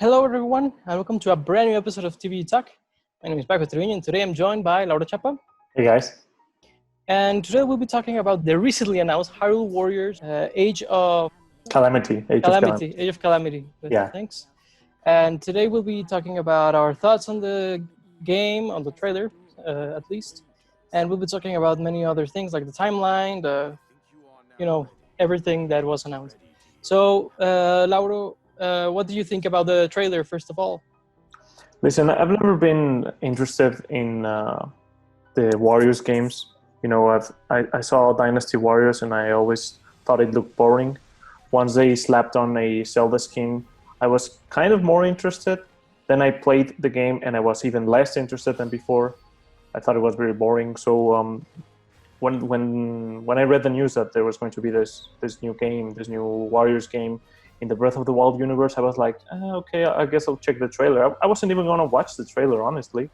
Hello everyone, and welcome to a brand new episode of TV Talk. My name is Paco Treviño, and today I'm joined by Laura Chapa. Hey guys. And today we'll be talking about the recently announced Hyrule Warriors Age of Calamity. Age of Calamity. Yeah. Thanks. And today we'll be talking about our thoughts on the game, on the trailer, at least. And we'll be talking about many other things like the timeline, everything that was announced. So, Laura, what do you think about the trailer, first of all? Listen, I've never been interested in the Warriors games. You know, I saw Dynasty Warriors and I always thought it looked boring. Once they slapped on a Zelda skin, I was kind of more interested. Then I played the game and I was even less interested than before. I thought it was very boring. So when I read the news that there was going to be this new game, this new Warriors game in the Breath of the Wild universe, I was like, okay, I guess I'll check the trailer. I wasn't even going to watch the trailer, honestly.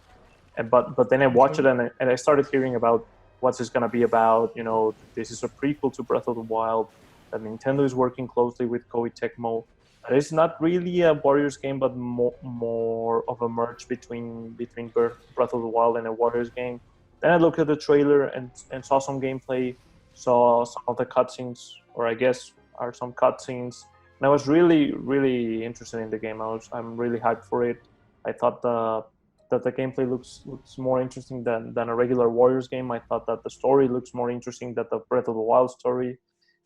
But then I watched it and I started hearing about what's this going to be about. You know, this is a prequel to Breath of the Wild, that Nintendo is working closely with Koei Tecmo. It's not really a Warriors game, but more of a merge between Breath of the Wild and a Warriors game. Then I looked at the trailer and saw some gameplay, saw some of the cutscenes, or I guess are some cutscenes. And I was really, really interested in the game. I'm really hyped for it. I thought that the gameplay looks more interesting than a regular Warriors game. I thought that the story looks more interesting than the Breath of the Wild story.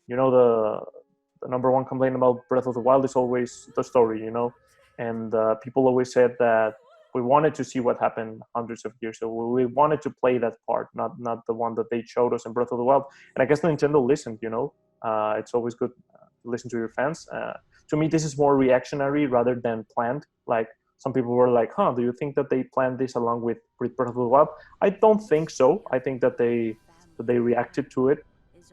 You know, the number one complaint about Breath of the Wild is always the story, you know? And people always said that we wanted to see what happened hundreds of years ago. We wanted to play that part, not the one that they showed us in Breath of the Wild. And I guess Nintendo listened, you know? It's always good to listen to your fans. To me, this is more reactionary rather than planned. Like, some people were like, do you think that they planned this along with Breath of the Wild? I don't think so. I think that they reacted to it.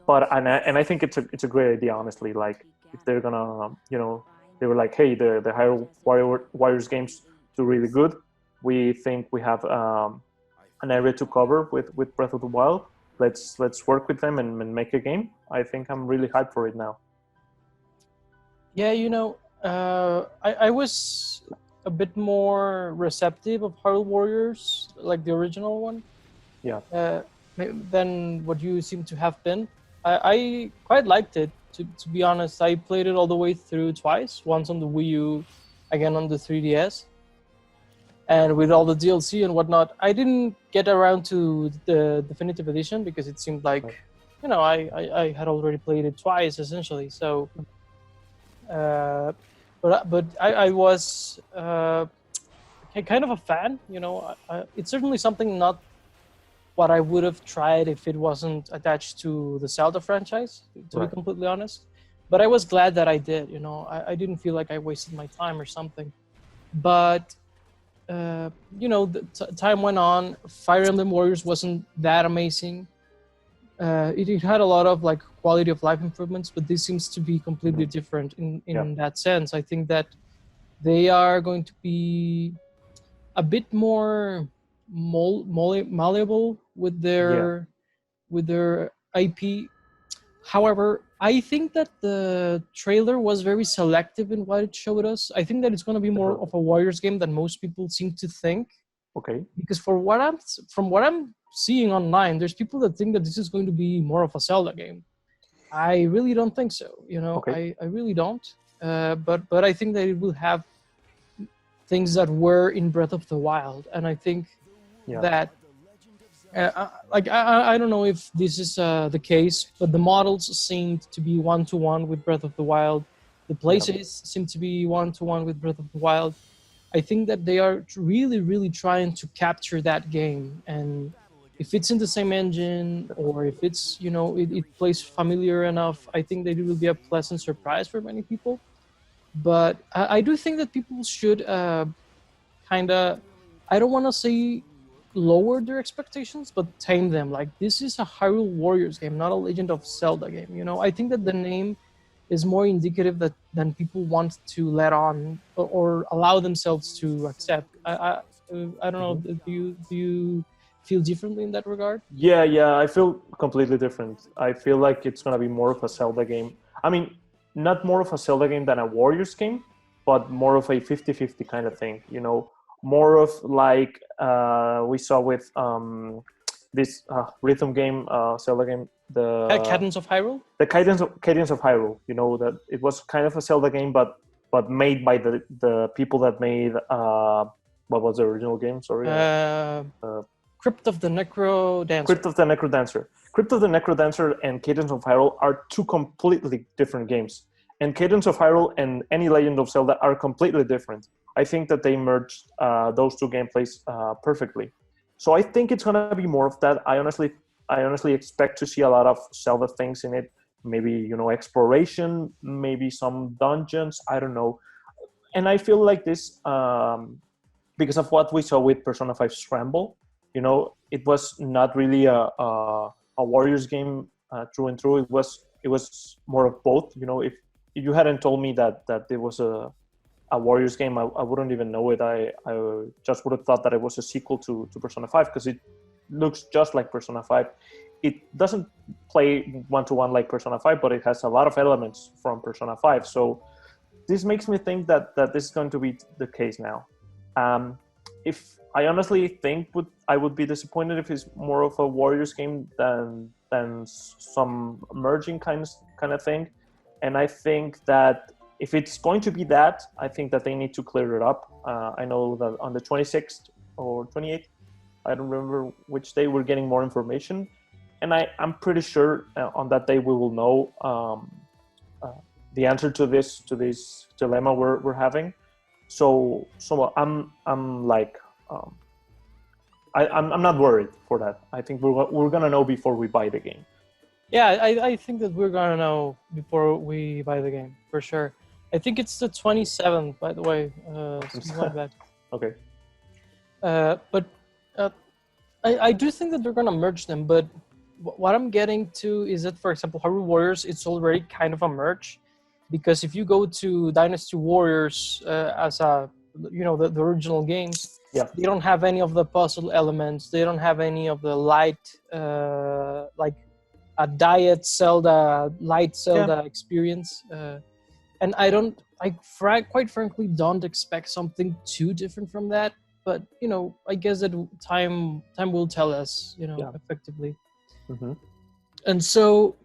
But and I think it's a great idea, honestly. Like, if they're gonna, they were like, hey, the Hyrule Warriors games do really good. We think we have an area to cover with Breath of the Wild. Let's work with them and make a game. I think I'm really hyped for it now. Yeah, I was a bit more receptive of Hyrule Warriors, like the original one. Yeah. Than what you seem to have been. I quite liked it, to be honest. I played it all the way through twice, once on the Wii U, again on the 3DS. And with all the DLC and whatnot, I didn't get around to the definitive edition because it seemed like, I had already played it twice, essentially. So, but I was kind of a fan, it's certainly something not what I would have tried if it wasn't attached to the Zelda franchise, to be completely honest. But I was glad that I did, I didn't feel like I wasted my time or something. But, time went on. Fire Emblem Warriors wasn't that amazing. It had a lot of like quality of life improvements, but this seems to be completely different in that sense. I think that they are going to be a bit more malleable with their IP. However, I think that the trailer was very selective in what it showed us. I think that it's going to be more of a Warriors game than most people seem to think. Okay. Because from what I'm seeing online, there's people that think that this is going to be more of a Zelda game. I really don't think so. Okay. I really don't. But I think that it will have things that were in Breath of the Wild, and I think that I don't know if this is the case, but the models seemed to be one-to-one with Breath of the Wild. The places seem to be one-to-one with Breath of the Wild. I think that they are really, really trying to capture that game, and if it's in the same engine or if it's it plays familiar enough, I think that it will be a pleasant surprise for many people. But I do think that people should kind of, I don't want to say lower their expectations, but tame them. Like, this is a Hyrule Warriors game, not a Legend of Zelda game. I think that the name is more indicative than people want to let on or allow themselves to accept. I don't know. Do you feel differently in that regard? Yeah, I feel completely different. I feel like it's gonna be more of a Zelda game. I mean, not more of a Zelda game than a Warriors game, but more of a 50-50 kind of thing. You know, more of like we saw with this rhythm game, Zelda game, Cadence of Hyrule. the Cadence of Hyrule. You know, that it was kind of a Zelda game, but made by the people that made what was the original game? Sorry, Crypt of the Necro Dancer. Crypt of the Necro Dancer. Crypt of the Necro Dancer and Cadence of Hyrule are two completely different games. And Cadence of Hyrule and any Legend of Zelda are completely different. I think that they merged those two gameplays perfectly. So I think it's gonna be more of that. I honestly expect to see a lot of Zelda things in it. Maybe, you know, exploration, maybe some dungeons. I don't know. And I feel like this because of what we saw with Persona 5 Scramble. You know, it was not really a Warriors game through and through. It was more of both. You know, if you hadn't told me that it was a Warriors game, I wouldn't even know it. I just would have thought that it was a sequel to Persona 5 because it looks just like Persona 5. It doesn't play one-to-one like Persona 5, but it has a lot of elements from Persona 5. So this makes me think that this is going to be the case now. If I honestly think I would be disappointed if it's more of a Warriors game than some merging kind of thing. And I think that if it's going to be that, I think that they need to clear it up. I know that on the 26th or 28th, I don't remember which day, we're getting more information. And I'm pretty sure on that day we will know the answer to this dilemma we're having. So I'm like I'm not worried for that. I think we're gonna know before we buy the game. Yeah, I think that we're gonna know before we buy the game for sure. I think it's the 27th, by the way. Something like that. Okay. But I do think that they're gonna merge them. But what I'm getting to is that, for example, Hyrule Warriors, it's already kind of a merge, because if you go to Dynasty Warriors as a, you know, the original games, yeah, they don't have any of the puzzle elements. They don't have any of the light, like a light Zelda experience. And quite frankly don't expect something too different from that. But, you know, I guess that time will tell us, you know, effectively. Mm-hmm. And so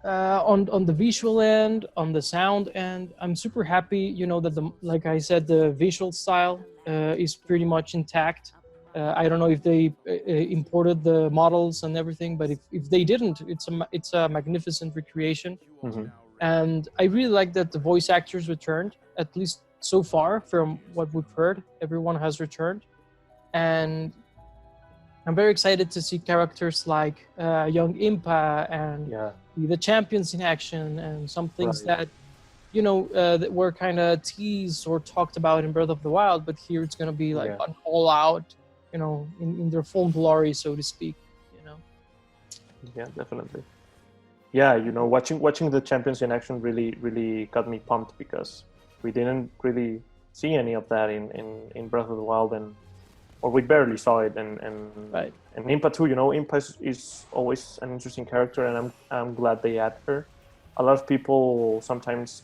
on the visual end, on the sound end, I'm super happy, you know, that like I said, the visual style is pretty much intact. I don't know if they imported the models and everything, but if they didn't, it's a magnificent recreation. Mm-hmm. And I really like that the voice actors returned, at least so far from what we've heard. Everyone has returned. And I'm very excited to see characters like young Impa and the champions in action, and some things that, you know, that were kind of teased or talked about in Breath of the Wild, but here it's going to be like an all-out, you know, in their full glory, so to speak, you know. Yeah, definitely. Yeah, you know, watching the champions in action really got me pumped, because we didn't really see any of that in Breath of the Wild, or we barely saw it, and Impa too. You know, Impa is always an interesting character, and I'm glad they add her. A lot of people sometimes,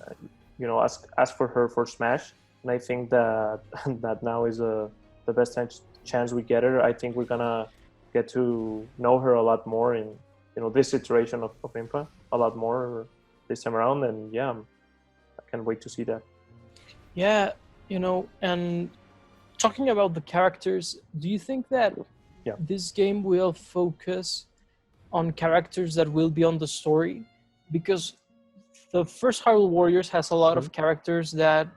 you know, ask for her for Smash, and I think that that now is the best chance we get her. I think we're gonna get to know her a lot more in, you know, this iteration of Impa a lot more this time around, and yeah, I can't wait to see that. Yeah, you know, and talking about the characters, do you think that this game will focus on characters that will be on the story? Because the first Hyrule Warriors has a lot of characters that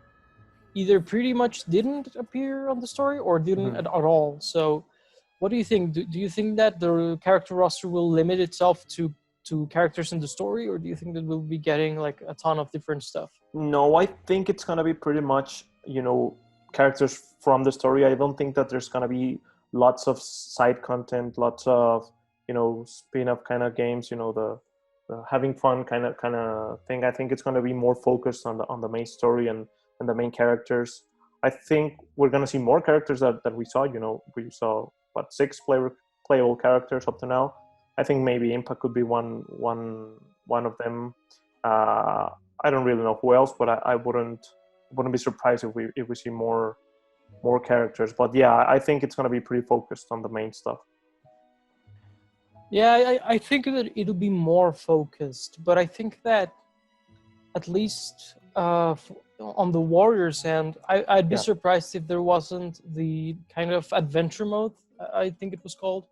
either pretty much didn't appear on the story or didn't at all. So what do you think? Do you think that the character roster will limit itself to characters in the story, or do you think that we'll be getting like a ton of different stuff? No, I think it's gonna be pretty much, you know, characters from the story. I don't think that there's gonna be lots of side content, lots of, you know, spin-off kind of games, you know, the having fun kind of thing. I think it's gonna be more focused on the main story and the main characters. I think we're gonna see more characters that we saw. You know, we saw 6 playable characters up to now. I think maybe Impa could be one of them. I don't really know who else, but I wouldn't wouldn't be surprised if we see more characters. But yeah, I think it's gonna be pretty focused on the main stuff. Yeah, I think that it'll be more focused, but I think that at least on the Warriors end, I'd be Yeah. surprised if there wasn't the kind of adventure mode, I think it was called,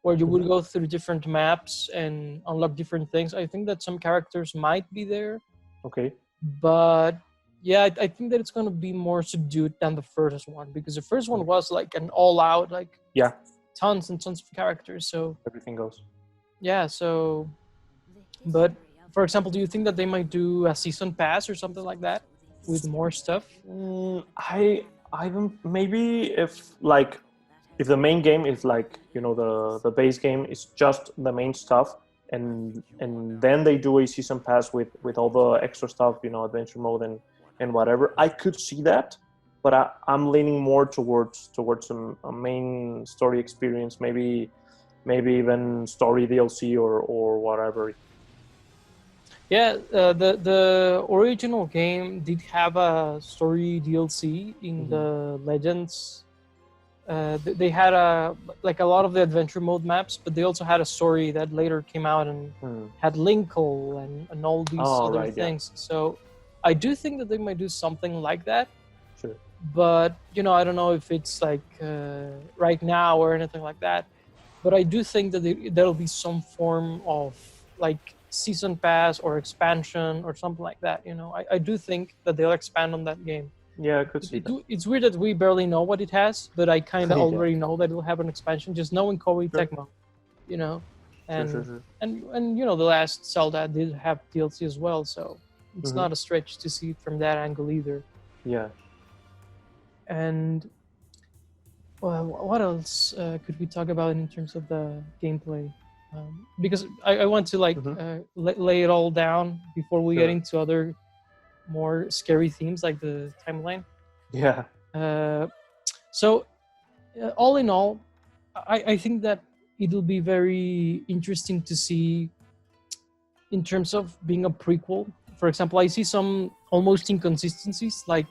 where you would go through different maps and unlock different things. I think that some characters might be there, Okay. but yeah, I think that it's going to be more subdued than the first one, because the first one was like an all-out, like Yeah. tons and tons of characters. So Everything goes. yeah, so but for example, do you think that they might do a season pass or something like that with more stuff? I don't, maybe if the main game is like, you know, the base game is just the main stuff, and then they do a season pass with all the extra stuff, you know, adventure mode and whatever, I could see that. But I'm leaning more towards a main story experience, maybe even story DLC or whatever. Yeah, the original game did have a story DLC in the Legends. They had a lot of the adventure mode maps, but they also had a story that later came out and had Linkle and all these other Right, yeah. things. So I do think that they might do something like that. Sure. But you know, I don't know if it's like right now or anything like that. But I do think that there'll be some form of like season pass or expansion or something like that. You know, I do think that they'll expand on that game. Yeah, I could see that. It's weird that we barely know what it has, but I kind of Yeah. already know that it'll have an expansion, just knowing Koei Sure. Tecmo, you know, and Sure. and you know, the last Zelda did have DLC as well, so it's not a stretch to see it from that angle either. Yeah. And well, what else could we talk about in terms of the gameplay? Because I want to like lay it all down before we get into other more scary themes like the timeline. Yeah. So all in all, I think that it'll be very interesting to see in terms of being a prequel. For example, I see some almost inconsistencies, like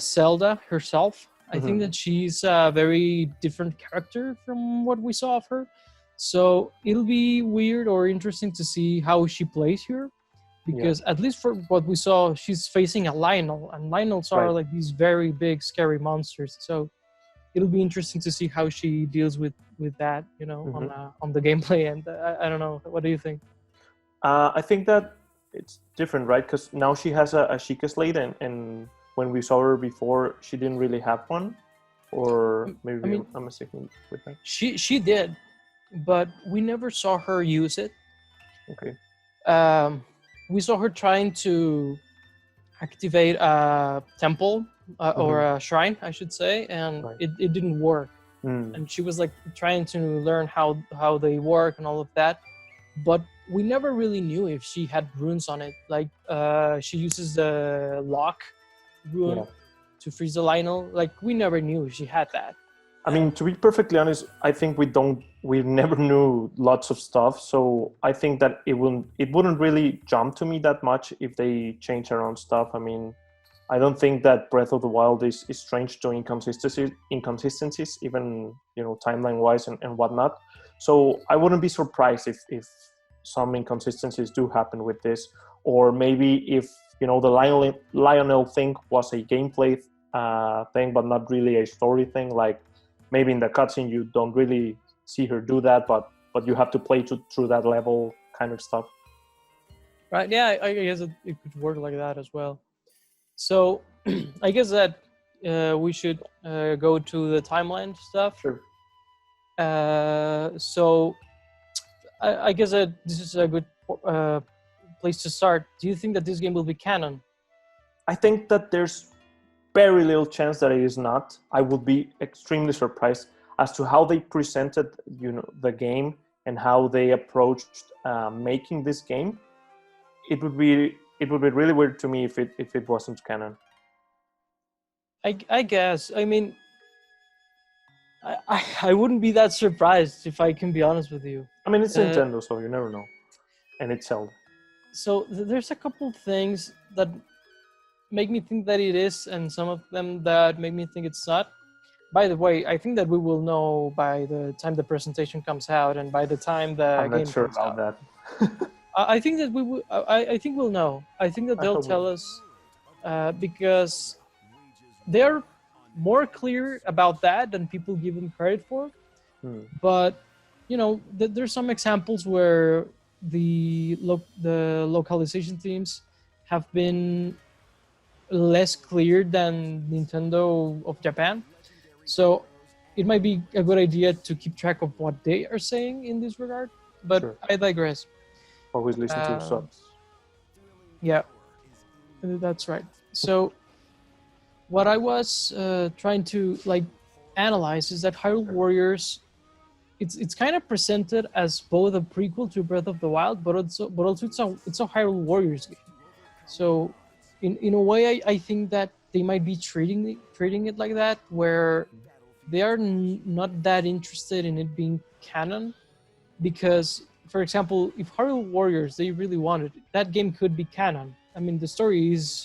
Zelda herself. I think that she's a very different character from what we saw of her. So it'll be weird or interesting to see how she plays here. Because at least for what we saw, she's facing a Lionel, and Lionels are like these very big, scary monsters. So it'll be interesting to see how she deals with that, you know, on the gameplay. And I don't know, what do you think? I think that it's different, right? Because now she has a Sheikah Slate, and when we saw her before, she didn't really have one. Or maybe I'm mistaken with that. She did, but we never saw her use it. Okay. We saw her trying to activate a temple or a shrine, I should say, and it didn't work. And she was like trying to learn how they work and all of that, but we never really knew if she had runes on it. Like she uses the lock rune to freeze the Lionel. Like we never knew if she had that. I mean, to be perfectly honest, I think we never knew lots of stuff. So I think that it wouldn't really jump to me that much if they change around stuff. I mean, I don't think that Breath of the Wild is strange to inconsistencies, even, you know, timeline wise and whatnot. So I wouldn't be surprised if some inconsistencies do happen with this, or maybe if, you know, the Lionel thing was a gameplay thing, but not really a story thing. Like maybe in the cutscene you don't really see her do that, but you have to play through that level kind of stuff. Right? Yeah, I guess it could work like that as well. So I guess that we should go to the timeline stuff. Sure. So I guess that this is a good place to start. Do you think that this game will be canon? I think that there's very little chance that it is not. I would be extremely surprised as to how they presented, you know, the game and how they approached making this game. It would be really weird to me if it wasn't canon. I guess. I mean, I wouldn't be that surprised, if I can be honest with you. I mean, it's Nintendo, so you never know, and it's Zelda. So there's a couple things that make me think that it is, and some of them that make me think it's not. By the way, I think that we will know by the time the presentation comes out and by the time the I'm not game sure comes about out. that. I think that we will. I think we'll know. I think that I they'll hope tell we. us because they're more clear about that than people give them credit for. Hmm. But there's some examples where the localization themes have been less clear than Nintendo of Japan. So it might be a good idea to keep track of what they are saying in this regard. But Sure. I digress. Always listen to your Uh, subs. yeah, that's right. So what I was trying to analyze is that Hyrule Sure. Warriors, it's kind of presented as both a prequel to Breath of the Wild, but also it's a Hyrule Warriors game. So in a way, I think that they might be treating it like that, where they are not that interested in it being canon, because for example, if Hyrule Warriors they really wanted it, that game could be canon. I mean, the story is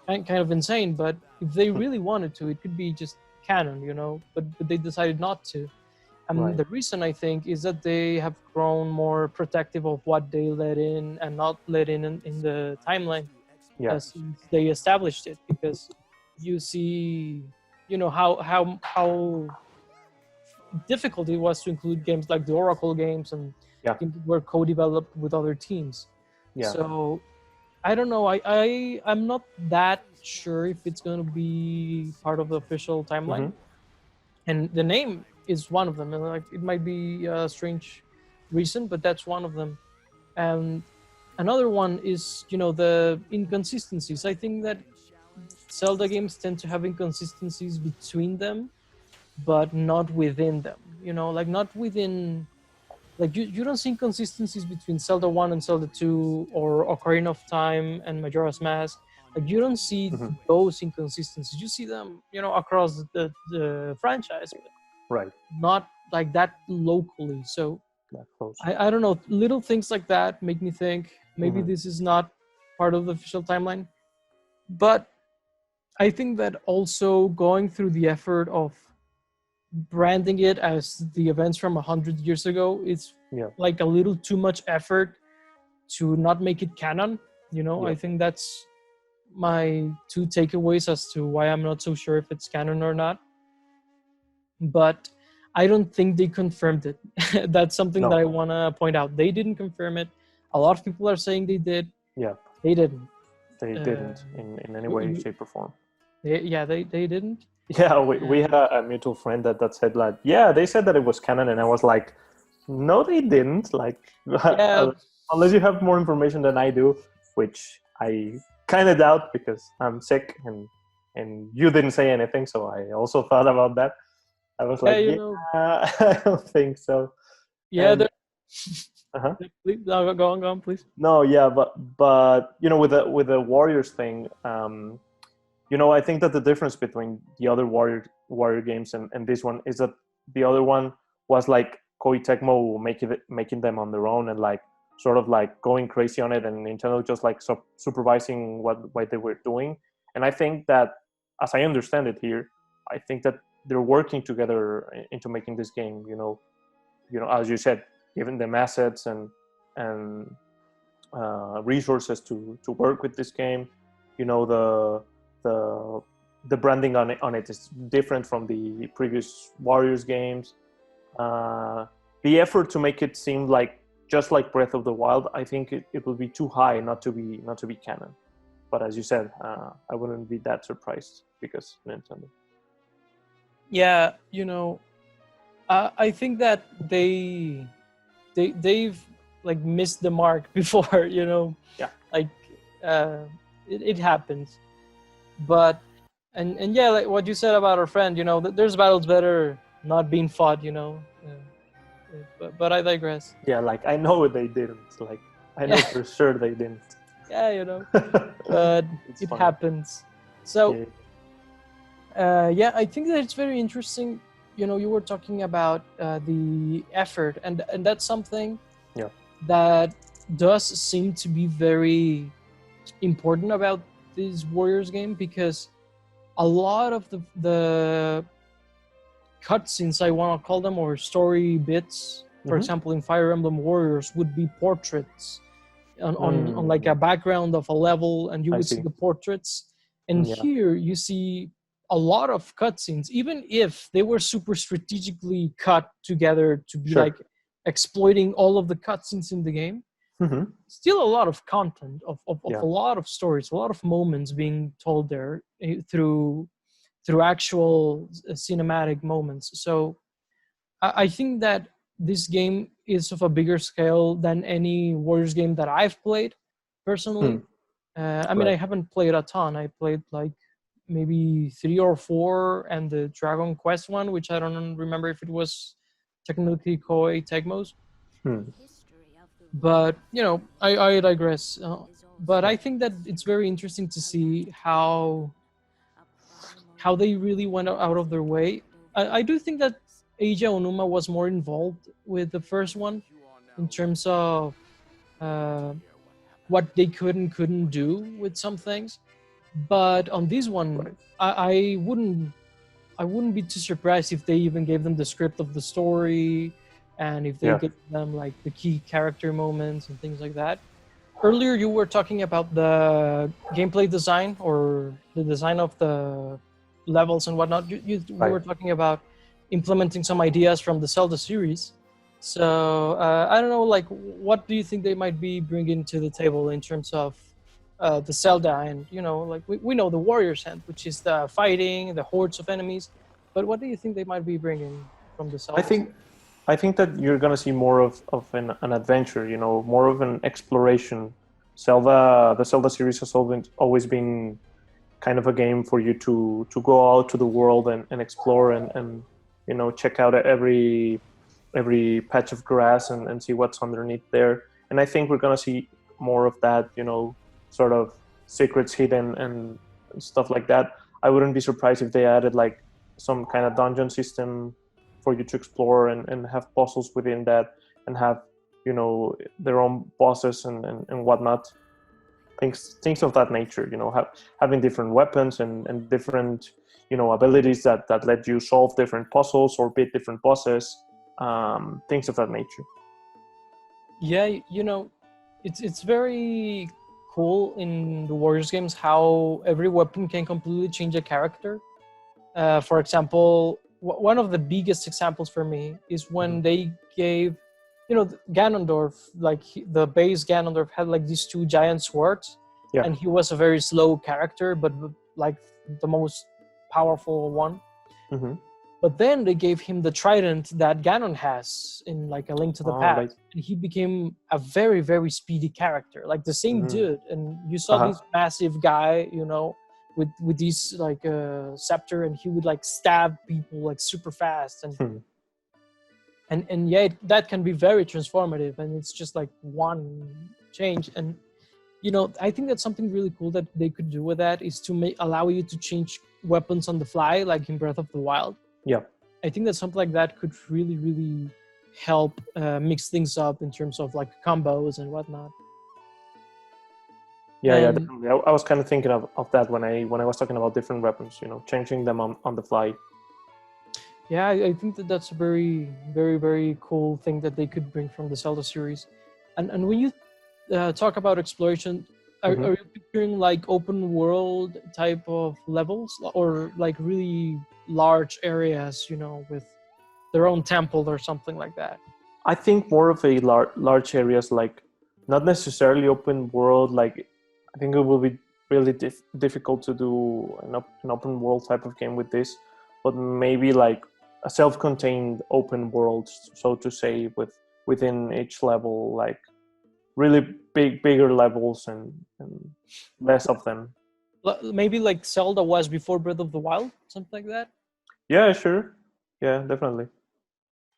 kind of insane, but if they really wanted to, it could be just canon, but they decided not to. And Right. the reason I think is that they have grown more protective of what they let in and not let in the timeline Yeah. since they established it. Because you see, how difficult it was to include games like the Oracle games and Yeah. games that were co-developed with other teams. Yeah. So I don't know. I'm not that sure if it's going to be part of the official timeline. Mm-hmm. And the name is one of them. And it might be a strange reason, but that's one of them. And another one is the inconsistencies. I think that Zelda games tend to have inconsistencies between them, but not within them. Not within. You don't see inconsistencies between Zelda 1 and Zelda 2 or Ocarina of Time and Majora's Mask. You don't see Mm-hmm. those inconsistencies. You see them, across the franchise, but Right. not like that locally. So That close. I don't know. Little things like that make me think maybe Mm-hmm. this is not part of the official timeline. But I think that also going through the effort of branding it as the events from 100 years ago, it's Yeah. like a little too much effort to not make it canon. Yeah. I think that's my two takeaways as to why I'm not so sure if it's canon or not. But I don't think they confirmed it. That's something that No. I want to point out. They didn't confirm it. A lot of people are saying they did. Yeah. They didn't. They Uh, didn't in any you, way, you, shape, or form. they didn't. Yeah, we Uh, had a mutual friend that said like, yeah, they said that it was canon, and I was like, no, they didn't. Like, yeah, unless you have more information than I do, which I kind of doubt because I'm sick and you didn't say anything, so I also thought about that. I was yeah, like, yeah, I don't think so. yeah. And uh-huh. Please, no, go on, please. No, yeah, but with the Warriors thing, I think that the difference between the other warrior games and this one is that the other one was like Koei Tecmo making them on their own and like sort of like going crazy on it, and Nintendo just like supervising what they were doing. And I think that, as I understand it here, I think that they're working together into making this game. As you said, giving them assets and resources to work with this game. The the the branding on it is different from the previous Warriors games. The effort to make it seem like just like Breath of the Wild, I think it will be too high not to be canon. But as you said, I wouldn't be that surprised because Nintendo. Yeah, I think that they've like missed the mark before. Yeah. Like uh, it happens. But and yeah, like what you said about our friend, there's battles better not being fought. But I digress. Yeah, like I know they didn't. Like I know Yeah, for sure they didn't. yeah, but It's it funny. happens. So Yeah. yeah, I think that it's very interesting. You were talking about the effort, and that's something Yeah. that does seem to be very important about this Warriors game because a lot of the cutscenes, I want to call them, or story bits, for example, in Fire Emblem Warriors, would be portraits on like a background of a level, and you I would see see. the portraits. And Yeah, here you see a lot of cutscenes, even if they were super strategically cut together to be sure. like exploiting all of the cutscenes in the game. Still a lot of content of Yeah, a lot of stories, a lot of moments being told there through actual cinematic moments. So I think that this game is of a bigger scale than any Warriors game that I've played personally. I mean, right. I haven't played a ton. I played like maybe 3 or 4, and the Dragon Quest one, which I don't remember if it was technically Koei Tecmo's. Hmm. But I digress. But Yeah. I think that it's very interesting to see how they really went out of their way. I do think that Eiji Onuma was more involved with the first one in terms of uh, what they could and couldn't do with some things. But on this one, Right. I wouldn't be too surprised if they even gave them the script of the story, and if they Yeah. gave them like the key character moments and things like that. Earlier, you were talking about the gameplay design or the design of the levels and whatnot. You Right. were talking about implementing some ideas from the Zelda series. So I don't know, like, what do you think they might be bringing to the table in terms of the Zelda? And like we know the Warrior's End, which is the fighting, the hordes of enemies. But what do you think they might be bringing from the I Zelda think series? I think that you're gonna see more of an adventure, more of an exploration. The Zelda series has always been kind of a game for you to go out to the world and explore and check out every patch of grass and see what's underneath there. And I think we're gonna see more of that, sort of secrets hidden and stuff like that. I wouldn't be surprised if they added like some kind of dungeon system for you to explore and have puzzles within that and have their own bosses and whatnot, things of that nature, having different weapons and different abilities that let you solve different puzzles or beat different bosses, things of that nature. Yeah, it's very cool in the Warriors games how every weapon can completely change a character. For example, one of the biggest examples for me is when they gave, Ganondorf, like the base Ganondorf had like these two giant swords, Yeah. and he was a very slow character, but like the most powerful one. Mm-hmm. But then they gave him the trident that Ganon has in like A Link to the Oh, right. Past, and he became a very, very speedy character, like the same Mm-hmm. dude. And you saw Uh-huh. this massive guy, with this like scepter, and he would like stab people like super fast, and Hmm. and yeah, that can be very transformative, and it's just like one change. And I think that's something really cool that they could do with that, is to allow you to change weapons on the fly, like in Breath of the Wild. Yeah. I think that something like that could really, really help mix things up in terms of like combos and whatnot. Yeah, And definitely. I was kind of thinking of that when I was talking about different weapons, changing them on the fly. yeah, I think that that's a very, very, very cool thing that they could bring from the Zelda series. And when you talk about exploration, Mm-hmm. are you picturing like open world type of levels, or like really large areas, with their own temple or something like that? I think more of a large areas, like not necessarily open world. Like I think it will be really difficult to do an open world type of game with this, but maybe like a self-contained open world, so to say, within each level, like really bigger levels and less of them. Maybe like Zelda was before Breath of the Wild, something like that. Yeah, sure. Yeah, definitely.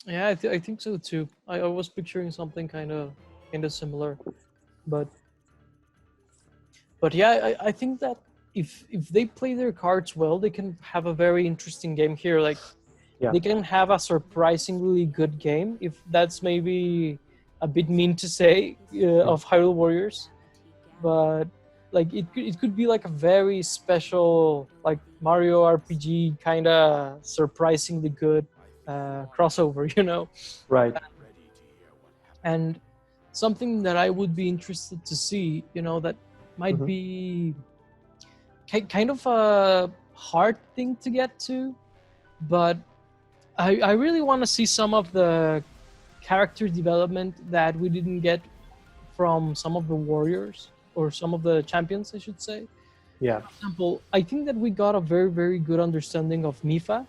Yeah, I think so too. I was picturing something kind of similar, but yeah, I think that if they play their cards well, they can have a very interesting game here. Like Yeah. they can have a surprisingly good game. If that's maybe a bit mean to say Mm. of Hyrule Warriors, but like it could be like a very special like Mario RPG kind of surprisingly good crossover, you know. Right. And something that I would be interested to see, you know, that might Hmm. be kind of a hard thing to get to, but I really want to see some of the character development that we didn't get from some of the warriors or some of the champions, I should say. Yeah. For example, I think that we got a very, very good understanding of Mifa,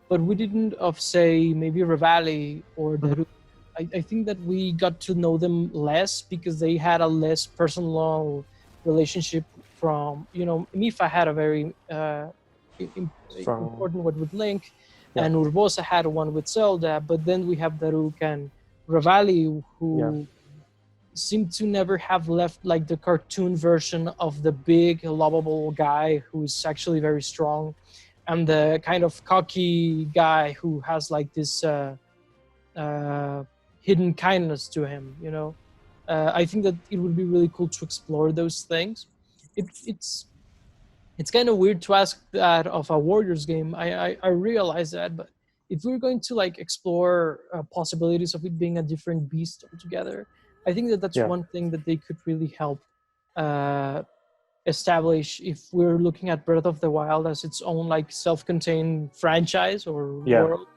but we didn't of, say, maybe Revali or Hmm. Daru. I think that we got to know them less because they had a less personal relationship from, you know, Mifa had a very Strong. important one with Link, Yeah. and Urbosa had one with Zelda, but then we have Daruk and Revali, Yeah. who seem to never have left like the cartoon version of the big lovable guy who's actually very strong, and the kind of cocky guy who has like this uh, hidden kindness to him, you know. I think that it would be really cool to explore those things. It's kind of weird to ask that of a Warriors game. I realize that, but if we're going to like explore possibilities of it being a different beast altogether, I think that that's Yeah. one thing that they could really help uh, establish if we're looking at Breath of the Wild as its own like self-contained franchise or Yeah. world.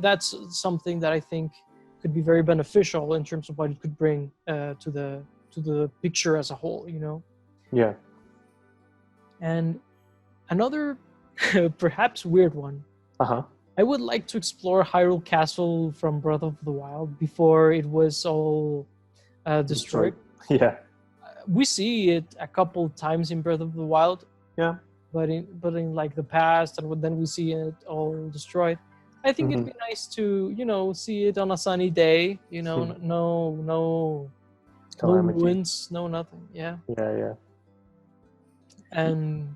That's something that I think could be very beneficial in terms of what it could bring to the picture as a whole, you know. Yeah. And another perhaps weird one. Uh-huh. I would like to explore Hyrule Castle from Breath of the Wild before it was all destroyed. Destroyed. Yeah. We see it a couple times in Breath of the Wild, Yeah. but in like the past, and then we see it all destroyed. I think it'd Hmm. be nice to, you know, see it on a sunny day. You know, no Calamity. ruins, no nothing. Yeah, Yeah. Yeah. and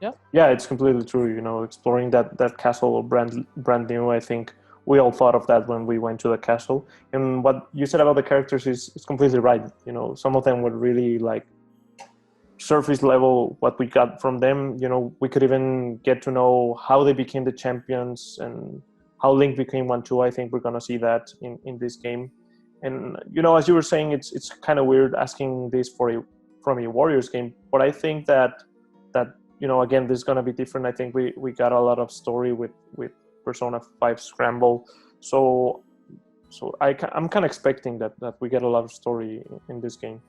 yeah. Yeah, it's completely true. You know, exploring that castle brand new. I think we all thought of that when we went to the castle. And what you said about the characters is completely right. You know, some of them were really like surface level. What we got from them, you know, we could even get to know how they became the champions and how Link became one too. I think we're gonna see that in this game. And you know, as you were saying, it's kind of weird asking this from a Warriors game, but I think that you know, again, this is going to be different. I think we got a lot of story with Persona 5 Scramble, so I'm kind of expecting that we get a lot of story in this game.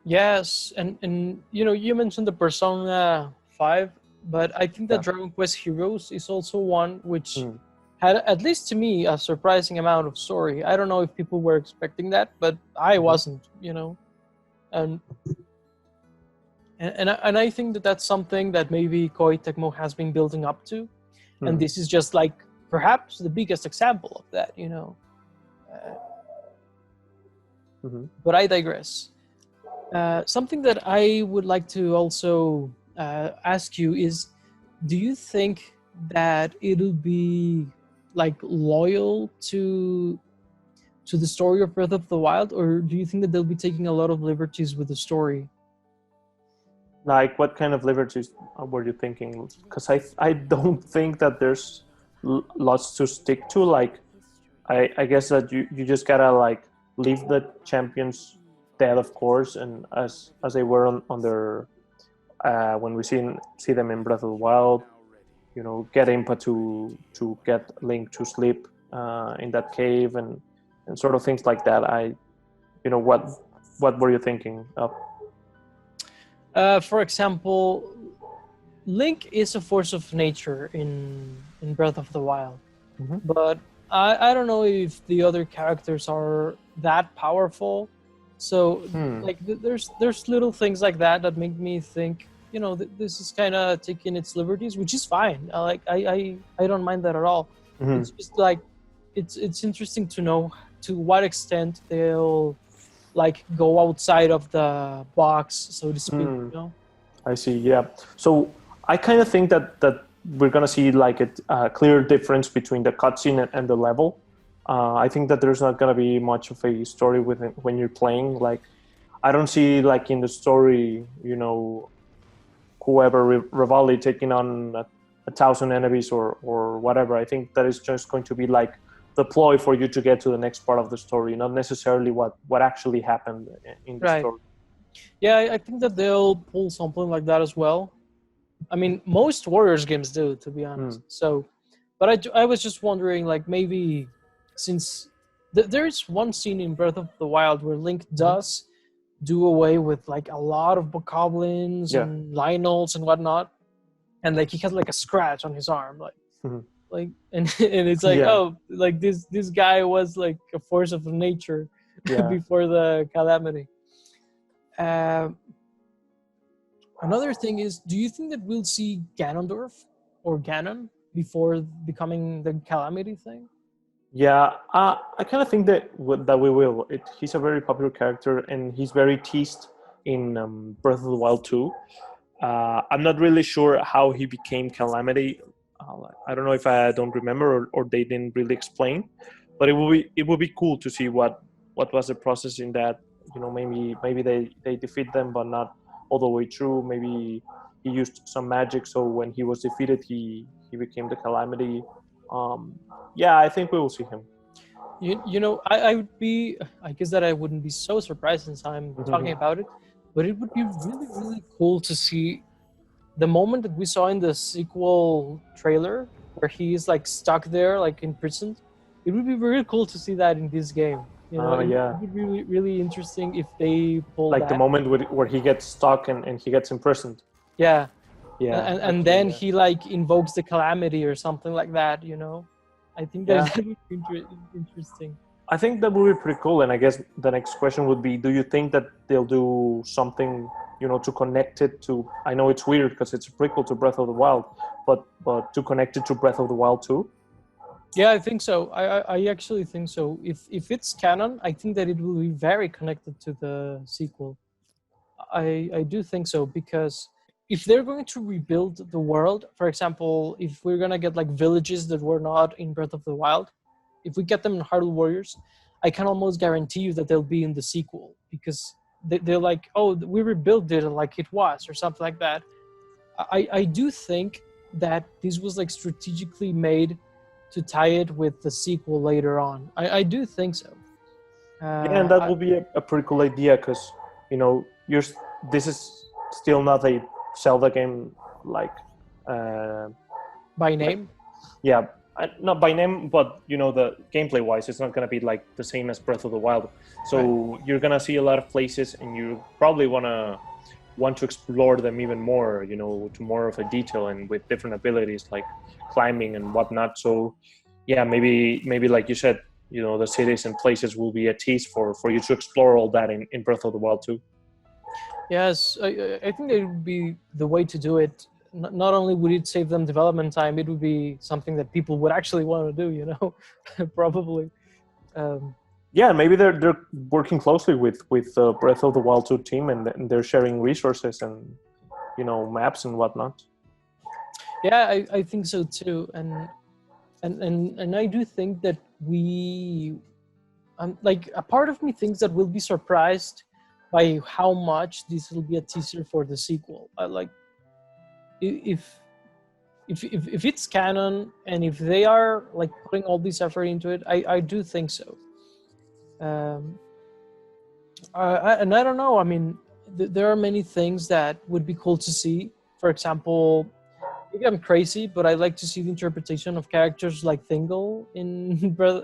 Yes, and you know, you mentioned the Persona 5, but I think that Yeah. Dragon Quest Heroes is also one which Mm. had, at least to me, a surprising amount of story. I don't know if people were expecting that, but I Hmm. wasn't, you know. And I think that that's something that maybe Koei Tecmo has been building up to, and Mm. this is just like perhaps the biggest example of that, you know. Uh, Hmm. but I digress. Something that I would like to also ask you is, do you think that it'll be like loyal to the story of Breath of the Wild, or do you think that they'll be taking a lot of liberties with the story? Like, what kind of liberties were you thinking? Because I don't think that there's lots to stick to. Like, I guess that you just gotta like leave the champions dead, of course, and as they were on their when we see them in Breath of the Wild, you know, get Impa to get Link to sleep in that cave and sort of things like that. You know, what were you thinking of? For example, Link is a force of nature in Breath of the Wild, Mm-hmm. but I don't know if the other characters are that powerful. So Hmm. like there's little things like that that make me think, you know, this is kind of taking its liberties, which is fine. I don't mind that at all. Mm-hmm. It's just like it's interesting to know to what extent they'll like go outside of the box, so to speak, Hmm. you know. I see. Yeah. So I kind of think that we're gonna see like a clear difference between the cutscene and the level. I think that there's not gonna be much of a story with it when you're playing. Like, I don't see like in the story, you know, whoever Rivali taking on 1,000 enemies or whatever. I think that is just going to be like the ploy for you to get to the next part of the story, not necessarily what actually happened in the Right. story. Yeah, I think that they'll pull something like that as well. I mean, most Warriors games do, to be honest. Mm. So, but I was just wondering, like, maybe since there's one scene in Breath of the Wild where Link Mm-hmm. does do away with like a lot of bokoblins Yeah. and Lionels and whatnot, and like he has like a scratch on his arm, Mm-hmm. and and it's like, Yeah. oh, like this guy was like a force of nature Yeah. before the Calamity. Um, Another thing is, do you think that we'll see Ganondorf or Ganon before becoming the Calamity thing? Yeah, I kind of think that that we will. He's a very popular character, and he's very teased in Breath of the Wild 2. I'm not really sure how he became Calamity. I don't know if I don't remember or they didn't really explain, but it would be cool to see what was the process in that. You know, maybe they defeat them, but not all the way through. Maybe he used some magic, so when he was defeated, he became the Calamity. Um, yeah, I think we will see him. You know, I would be, I guess that I wouldn't be so surprised since I'm talking about it, but it would be really, really cool to see the moment that we saw in the sequel trailer where he's like stuck there, like imprisoned. It would be really cool to see that in this game. You know, it Yeah, would be really, really interesting if they pull like the that. moment where he gets stuck and he gets imprisoned. Yeah, Yeah, and actually, then yeah. he like invokes the Calamity or something like that. You know, I think that Yeah, that would be interesting. I think that would be pretty cool. And I guess the next question would be: do you think that they'll do something, you know, to connect it to? I know it's weird because it's a prequel to Breath of the Wild, but to connect it to Breath of the Wild too. Yeah, I think so. I actually think so. If it's canon, I think that it will be very connected to the sequel. I do think so because if they're going to rebuild the world, for example, if we're gonna get like villages that were not in Breath of the Wild, if we get them in Hyrule Warriors, I can almost guarantee you that they'll be in the sequel because they're like, oh, we rebuilt it like it was or something like that. I do think that this was like strategically made to tie it with the sequel later on. I do think so. Yeah, and that I, would be a pretty cool idea because you know this is still not a Zelda game like uh, by like name, yeah, not by name, but you know the gameplay wise, it's not gonna be like the same as Breath of the Wild. right? So you're gonna see a lot of places, and you probably want to explore them even more, you know, to more of a detail and with different abilities like climbing and whatnot. So yeah, maybe like you said, you know, the cities and places will be a tease for you to explore all that in Breath of the Wild too. Yes, I think that would be the way to do it. Not only would it save them development time, it would be something that people would actually want to do. You know, probably. Um, Yeah, maybe they're working closely with the Breath of the Wild 2 team, and they're sharing resources and you know maps and whatnot. yeah, I think so too, and I do think that we, like a part of me thinks that we'll be surprised by how much this will be a teaser for the sequel. Like i- if if it's canon and if they are like putting all this effort into it, I do think so. Um, and I don't know. I mean, there are many things that would be cool to see. For example, maybe I'm crazy, but I like to see the interpretation of characters like Thingol in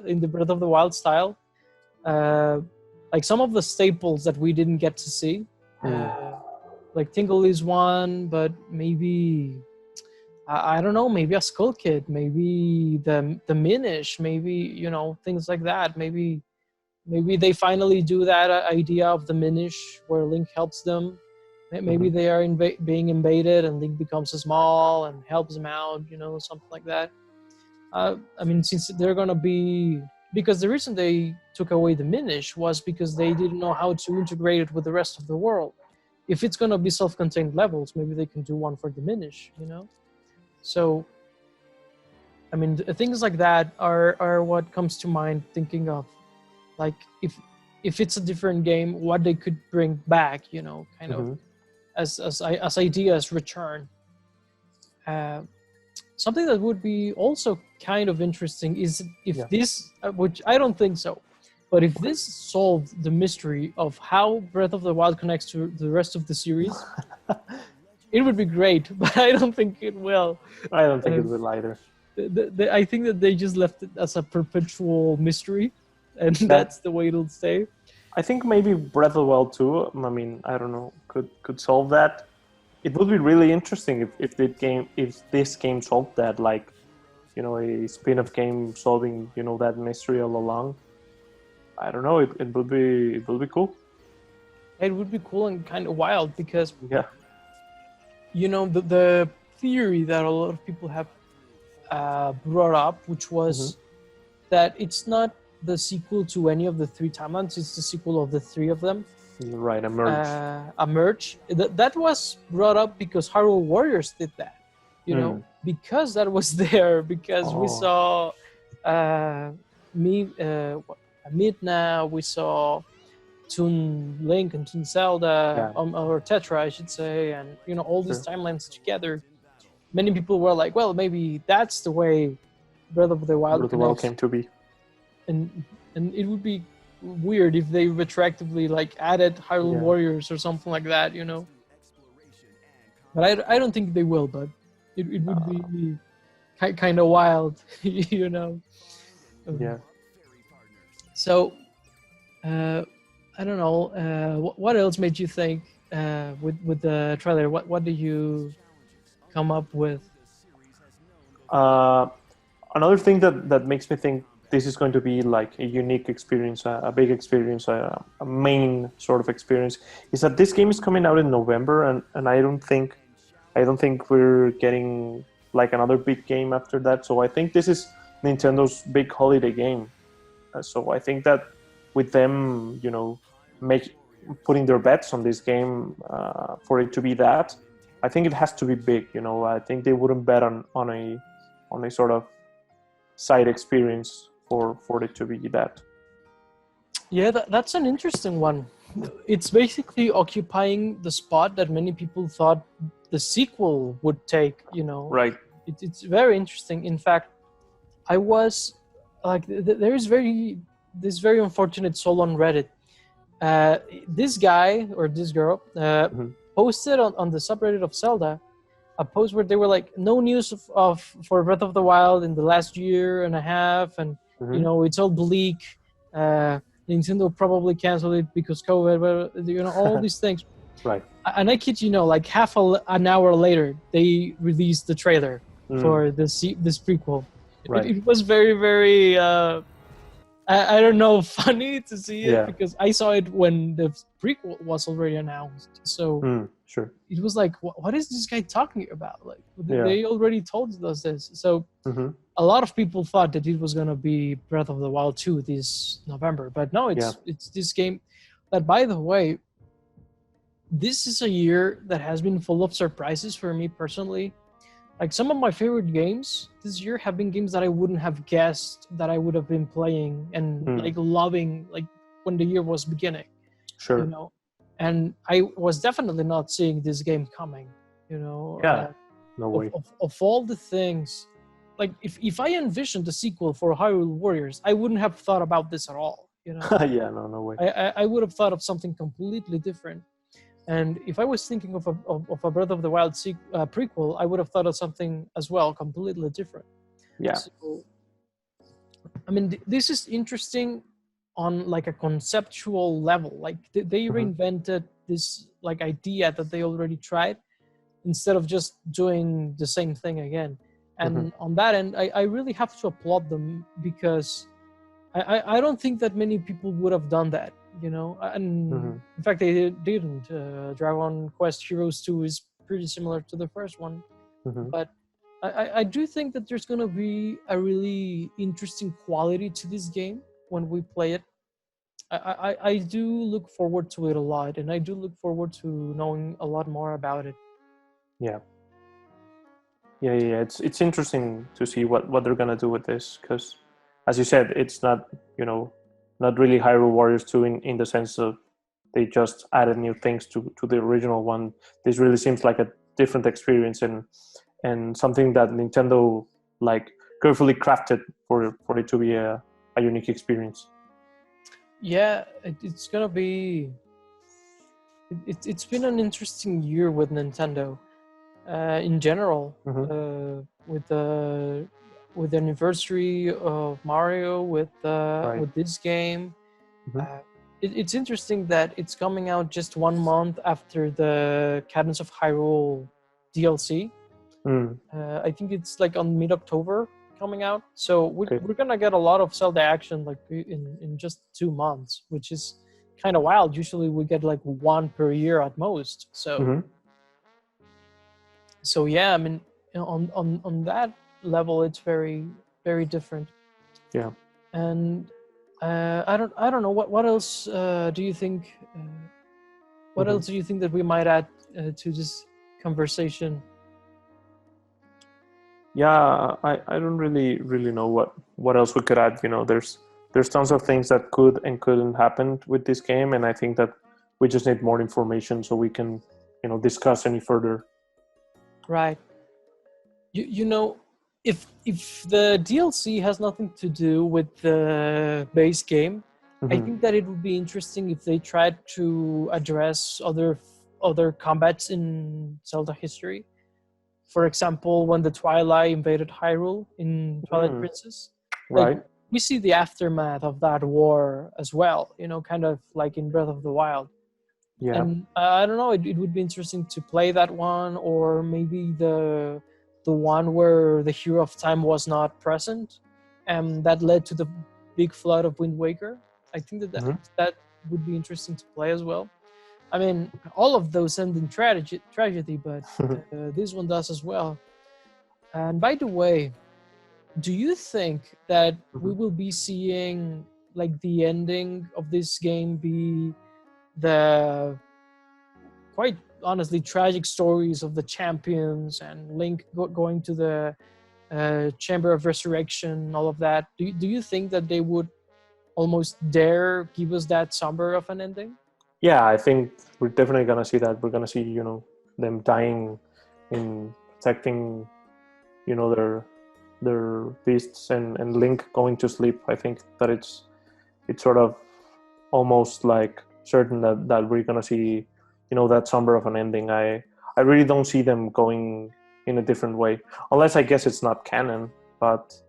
in the Breath of the Wild style. Uh, like some of the staples that we didn't get to see. Mm. Like Tingle is one, but maybe I don't know. Maybe a Skull Kid, maybe the Minish, maybe you know things like that. Maybe they finally do that idea of the Minish where Link helps them. Maybe Hmm. they are being invaded and Link becomes small and helps them out. You know, something like that. I mean, since they're gonna be, because the reason they took away the Minish was because they didn't know how to integrate it with the rest of the world. If it's gonna be self-contained levels, maybe they can do one for the Minish. You know, so I mean, things like that are what comes to mind thinking of, like if it's a different game, what they could bring back, kind of Mm-hmm. as ideas return. Uh, Something that would be also kind of interesting is if Yeah. this, which I don't think so, but if this solved the mystery of how Breath of the Wild connects to the rest of the series, it would be great. But I don't think it will. I don't think Uh, it will either. I think that they just left it as a perpetual mystery, and That that's the way it'll stay. I think maybe Breath of the Wild 2, I mean, I don't know, could solve that. It would be really interesting if this game solved that, like, a spin-off game solving, that mystery all along. I don't know, it would be cool. It would be cool and kind of wild because Yeah. the theory that a lot of people have brought up, which was that it's not the sequel to any of the three timelines; it's the sequel of the three of them. Right, a merge. A merge. That was brought up because Hyrule Warriors did that. Because that was there. Because we saw Midna, we saw Toon Link and Toon Zelda, or Tetra, I should say, and all these timelines together. Many people were like, well, maybe that's the way Breath of the Wild Breath of the Wild came to be. and it would be weird if they retroactively like added Hyrule Warriors or something like that, But I don't think they will, but it would be kind of wild, Yeah. So, I don't know. What else made you think with the trailer? What did you come up with? Another thing that makes me think this is going to be like a unique experience, a big experience, a main sort of experience, is that this game is coming out in November, and I don't think we're getting like another big game after that. So I think this is Nintendo's big holiday game. So I think that with them, putting their bets on this game for it to be that, I think it has to be big. I think they wouldn't bet on a sort of side experience for it to be that. Yeah, that's an interesting one. It's basically occupying the spot that many people thought the sequel would take. Right. It's very interesting. In fact, I was like, there is this very unfortunate soul on Reddit. This guy or this girl posted on the subreddit of Zelda a post where they were like, no news for Breath of the Wild in the last year and a half, and it's all bleak. Nintendo probably canceled it because COVID, but all these things. Right. And I kid you, like half an hour later, they released the trailer for this prequel. Right. It was very, very I don't know, funny to see it because I saw it when the prequel was already announced. So sure. It was like, what is this guy talking about? Like, they already told us this. So a lot of people thought that it was going to be Breath of the Wild 2 this November. But no, it's this game that, by the way, this is a year that has been full of surprises for me personally. Like, some of my favorite games this year have been games that I wouldn't have guessed that I would have been playing and like loving, like when the year was beginning. Sure. And I was definitely not seeing this game coming. Yeah. No way. Of all the things, like if I envisioned a sequel for Hyrule Warriors, I wouldn't have thought about this at all. Yeah. No way. I would have thought of something completely different. And if I was thinking of a Breath of the Wild prequel, I would have thought of something as well, completely different. Yeah. So, I mean, this is interesting on like a conceptual level. Like they reinvented this like idea that they already tried instead of just doing the same thing again. And on that end, I really have to applaud them because I don't think that many people would have done that. And in fact they didn't. Dragon Quest Heroes 2 is pretty similar to the first one, but I do think that there's going to be a really interesting quality to this game when we play it. I do look forward to it a lot, and I do look forward to knowing a lot more about it. Yeah. It's interesting to see what they're going to do with this, because as you said, it's not not really Hyrule Warriors 2 in the sense of they just added new things to the original one. This really seems like a different experience and something that Nintendo like carefully crafted for it to be a unique experience. Yeah, it's gonna be. It's been an interesting year with Nintendo, in general, with the anniversary of Mario, Right. with this game. It's interesting that it's coming out just 1 month after the Cadence of Hyrule DLC. I think it's like on mid-October coming out, so we're gonna get a lot of Zelda action like in just 2 months, which is kind of wild. Usually we get like one per year at most. So yeah, I mean, on that level, it's very very different. Yeah. And I don't know what else do you think? What else do you think that we might add to this conversation? Yeah, I don't really know what else we could add. There's tons of things that could and couldn't happen with this game, and I think that we just need more information so we can discuss any further. Right. You know, if the DLC has nothing to do with the base game, I think that it would be interesting if they tried to address other combats in Zelda history. For example, when the Twilight invaded Hyrule in Twilight Princess, like Right. we see the aftermath of that war as well. Kind of like in Breath of the Wild. Yeah. And I don't know. It would be interesting to play that one, or maybe the one where the Hero of Time was not present, and that led to the big flood of Wind Waker. I think that would be interesting to play as well. I mean, all of those end in tragedy, but this one does as well. And by the way, do you think that we will be seeing like the ending of this game be the quite honestly tragic stories of the champions and Link going to the Chamber of Resurrection, all of that? Do you think that they would almost dare give us that somber of an ending? Yeah, I think we're definitely gonna see that. We're gonna see, them dying in protecting, their beasts and Link going to sleep. I think that it's sort of almost like certain that we're gonna see, that somber of an ending. I really don't see them going in a different way, unless I guess it's not canon. But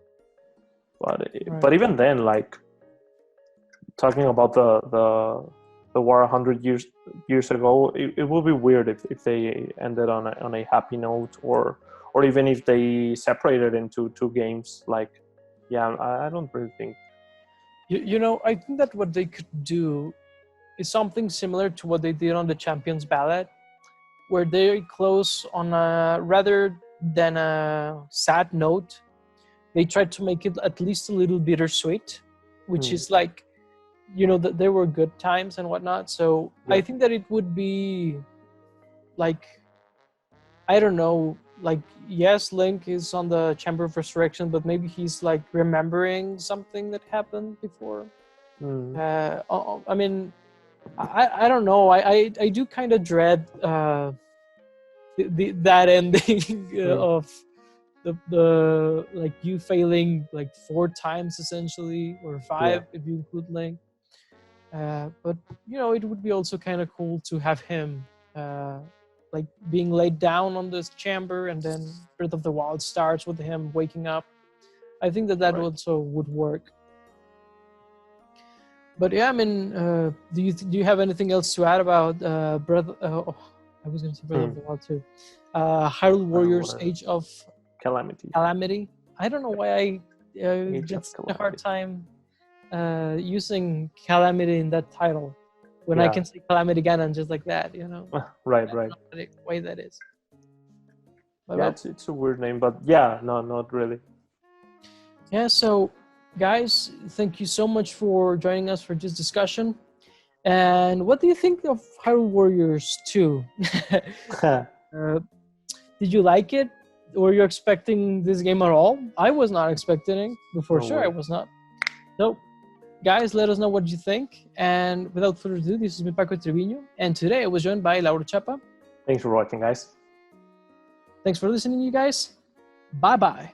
Right. even then, like talking about the war 100 years ago, it would be weird if they ended on a happy note, or even if they separated into two games. Like, yeah, I don't really think. I think that what they could do is something similar to what they did on the Champions Ballad, where they close on a rather than a sad note. They tried to make it at least a little bittersweet, which is like, that there were good times and whatnot. So Yeah. I think that it would be like, I don't know, like, yes, Link is on the Chamber of Resurrection, but maybe he's like remembering something that happened before. I mean, I don't know. I do kind of dread that ending of the like you failing like 4 times essentially, or 5 if you include Link. But it would be also kind of cool to have him like being laid down on this chamber, and then Breath of the Wild starts with him waking up. I think that also would work. But yeah, I mean, do you have anything else to add about Breath? I was going to say Breath of the Wild too. Hyrule Warriors: Age of Calamity. I don't know why I get a hard time using Calamity in that title when I can say Calamity Ganon just like that, Right. Why that is. But Yeah, it's a weird name, but yeah, no, not really. Yeah, so guys, thank you so much for joining us for this discussion. And what do you think of Hyrule Warriors 2? Did you like it? Were you expecting this game at all? I was not expecting it. Before, sure, I was not. Nope. Guys, let us know what you think. And without further ado, this has been Paco Trevino. And today I was joined by Laura Chapa. Thanks for watching, guys. Thanks for listening, you guys. Bye-bye.